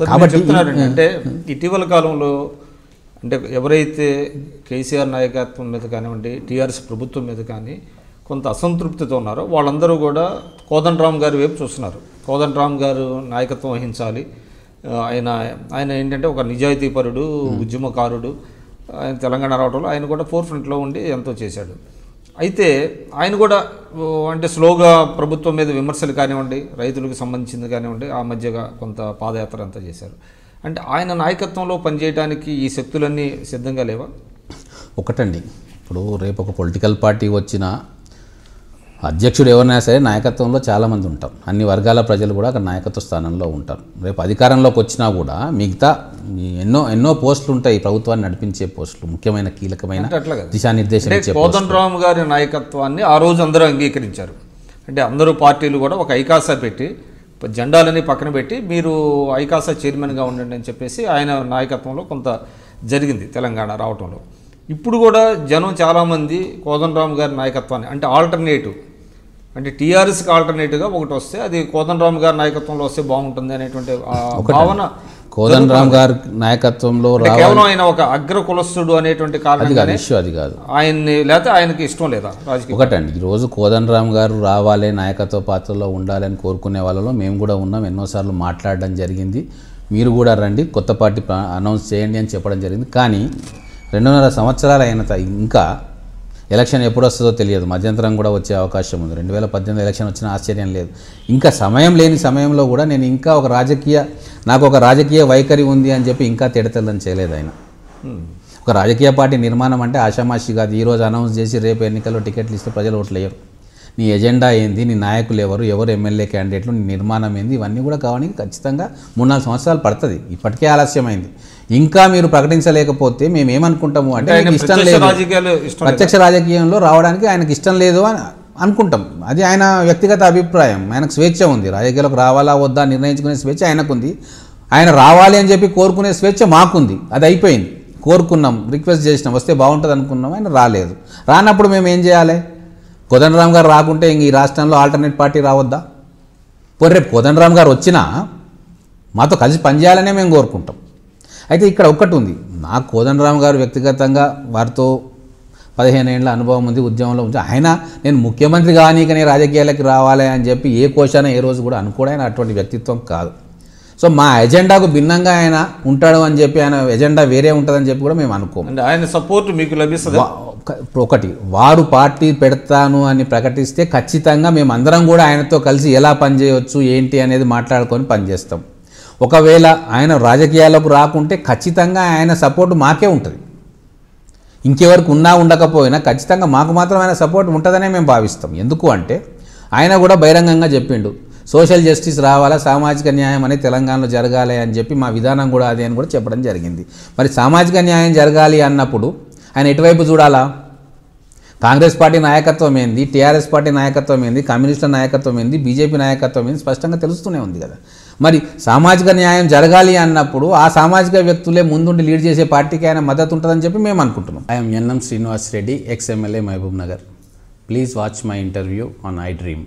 కాబట్టి చెప్తున్నారండి, అంటే ఇటీవల కాలంలో అంటే ఎవరైతే కేసీఆర్ నాయకత్వం మీద కానివ్వండి, టీఆర్ఎస్ ప్రభుత్వం మీద కానీ కొంత అసంతృప్తితో ఉన్నారో వాళ్ళందరూ కూడా కోదండరామ్ గారి వైపు చూస్తున్నారు. కోదండరామ్ గారు నాయకత్వం వహించాలి, ఆయన ఏంటంటే ఒక నిజాయితీపరుడు, ఉద్యమకారుడు, ఆయన తెలంగాణ రావడంలో ఆయన కూడా ఫోర్ ఫ్రంట్లో ఉండి ఎంతో చేశాడు. అయితే ఆయన కూడా అంటే స్లోగా ప్రభుత్వం మీద విమర్శలు కానివ్వండి, రైతులకు సంబంధించింది కానివ్వండి, ఆ మధ్యగా కొంత పాదయాత్ర అంతా చేశారు. అంటే ఆయన నాయకత్వంలో పనిచేయడానికి ఈ శక్తులన్నీ సిద్ధంగా లేవా? ఒకటండి, ఇప్పుడు రేపు ఒక పొలిటికల్ పార్టీ వచ్చిన అధ్యక్షుడు ఎవరైనా సరే నాయకత్వంలో చాలామంది ఉంటారు. అన్ని వర్గాల ప్రజలు కూడా అక్కడ నాయకత్వ స్థానంలో ఉంటారు. రేపు అధికారంలోకి వచ్చినా కూడా మిగతా ఎన్నో పోస్టులు ఉంటాయి, ప్రభుత్వాన్ని నడిపించే పోస్టులు, ముఖ్యమైన కీలకమైన దిశానిర్దేశం ఇచ్చే. కోదండరామ్ గారి నాయకత్వాన్ని ఆ రోజు అందరూ అంగీకరించారు. అంటే అందరూ పార్టీలు కూడా ఒక ఐకాసా పెట్టి జెండాలని పక్కన పెట్టి మీరు ఐకాసా చైర్మన్గా ఉండండి అని చెప్పేసి ఆయన నాయకత్వంలో కొంత జరిగింది తెలంగాణ రావటంలో. ఇప్పుడు కూడా జనం చాలామంది కోదండరామ్ గారి నాయకత్వాన్ని అంటే ఆల్టర్నేటివ్, అంటే టీఆర్ఎస్కి ఆల్టర్నేటివ్గా ఒకటి వస్తే అది కోదండరామ్ గారి నాయకత్వంలో వస్తే బాగుంటుంది అనేటువంటి భావన కోదండరామ్ గారి నాయకత్వంలో కేవలం ఆయన ఒక అగ్ర కులస్తుడు అనేటువంటి కారణంగానే అది కాదు, ఆయన్ని లేకపోతే ఆయనకి ఇష్టం లేదా రాజకీయ. ఒకటండి, ఈరోజు కోదండరామ్ గారు రావాలి, నాయకత్వ పాత్రలో ఉండాలని కోరుకునే వాళ్ళలో మేము కూడా ఉన్నాం. ఎన్నోసార్లు మాట్లాడడం జరిగింది. మీరు కూడా రండి, కొత్త పార్టీ అనౌన్స్ చేయండి అని చెప్పడం జరిగింది. కానీ 2.5 సంవత్సరాలు అయిన ఇంకా ఎలక్షన్ ఎప్పుడు వస్తుందో తెలియదు. మధ్యంతరం కూడా వచ్చే అవకాశం ఉంది. 2018 ఎలక్షన్ వచ్చినా ఆశ్చర్యం లేదు. ఇంకా సమయం లేని సమయంలో కూడా నేను ఇంకా నాకు ఒక రాజకీయ వైఖరి ఉంది అని చెప్పి ఇంకా తెడతెల్లని చేయలేదు ఆయన. ఒక రాజకీయ పార్టీ నిర్మాణం అంటే ఆషామాషి కాదు. ఈరోజు అనౌన్స్ చేసి రేపు ఎన్నికల్లో టికెట్లు ఇస్తే ప్రజలు ఓట్లు వేయరు. నీ ఎజెండా ఏంది, నీ నాయకులు ఎవరు ఎమ్మెల్యే క్యాండిడేట్లు, నీ నిర్మాణం ఏంది, ఇవన్నీ కూడా కావడానికి ఖచ్చితంగా 3-4 సంవత్సరాలు పడుతుంది. ఇప్పటికే ఆలస్యమైంది. ఇంకా మీరు ప్రకటించలేకపోతే మేము ఏమనుకుంటాము అంటే ఇష్టం లేదు, ప్రత్యక్ష రాజకీయంలో రావడానికి ఆయనకి ఇష్టం లేదు అని అనుకుంటాం. అది ఆయన వ్యక్తిగత అభిప్రాయం. ఆయనకు స్వేచ్ఛ ఉంది, రాజకీయాలకు రావాలా వద్దా నిర్ణయించుకునే స్వేచ్ఛ ఆయనకుంది. ఆయన రావాలి అని చెప్పి కోరుకునే స్వేచ్ఛ మాకుంది. అది అయిపోయింది. కోరుకున్నాం, రిక్వెస్ట్ చేసినాం, వస్తే బాగుంటుంది అనుకున్నాం. ఆయన రాలేదు. రానప్పుడు మేము ఏం చేయాలి? కోదండరామ్ గారు రాకుంటే ఇంక ఈ రాష్ట్రంలో ఆల్టర్నేట్ పార్టీ రావద్దా? పోనీ రేపు కోదండరామ్ గారు వచ్చినా మాతో కలిసి పనిచేయాలనే మేము కోరుకుంటాం. అయితే ఇక్కడ ఒక్కటి ఉంది, నాకు కోదండరామ్ గారు వ్యక్తిగతంగా వారితో 15 ఏళ్ళ అనుభవం ఉంది, ఉద్యమంలో ఉంది. ఆయన నేను ముఖ్యమంత్రి కానీకనే రాజకీయాలకి రావాలి అని చెప్పి ఏ కోశాన ఏ రోజు కూడా అనుకోవడం ఆయన అటువంటి వ్యక్తిత్వం కాదు. సో మా ఎజెండాకు భిన్నంగా ఆయన ఉంటాడు అని చెప్పి, ఆయన ఎజెండా వేరే ఉంటుందని చెప్పి కూడా మేము అనుకోము. ఆయన సపోర్ట్ మీకు లభిస్తుంది. ఒకటి, వారు పార్టీ పెడతాను అని ప్రకటిస్తే ఖచ్చితంగా మేము అందరం కూడా ఆయనతో కలిసి ఎలా పనిచేయవచ్చు ఏంటి అనేది మాట్లాడుకొని పనిచేస్తాం. ఒకవేళ ఆయన రాజకీయాలకు రాకుంటే ఖచ్చితంగా ఆయన సపోర్ట్ మాకే ఉంటుంది. ఇంకెవరికి ఉన్నా ఉండకపోయినా ఖచ్చితంగా మాకు మాత్రం ఆయన సపోర్ట్ ఉంటుందనే మేము భావిస్తాం. ఎందుకు అంటే ఆయన కూడా బహిరంగంగా చెప్పిండు, సోషల్ జస్టిస్ రావాలా, సామాజిక న్యాయం అనేది తెలంగాణలో జరగాలి అని చెప్పి మా విధానం కూడా అదే అని కూడా చెప్పడం జరిగింది. మరి సామాజిక న్యాయం జరగాలి అన్నప్పుడు ఆయన ఎటువైపు చూడాలా? కాంగ్రెస్ పార్టీ నాయకత్వం ఏంది, టీఆర్ఎస్ పార్టీ నాయకత్వం ఏంది, కమ్యూనిస్టుల నాయకత్వం ఏంది, బీజేపీ నాయకత్వం ఏంది స్పష్టంగా తెలుస్తూనే ఉంది కదా. మరి సామాజిక న్యాయం జరగాలి అన్నప్పుడు ఆ సామాజిక వ్యక్తులే ముందుండి లీడ్ చేసే పార్టీకి ఆయన మద్దతు ఉంటుందని చెప్పి మేము అనుకుంటున్నాం. I'm N M Srinivas Reddy, ex MLA Mahabubnagar. Please watch my interview on iDream.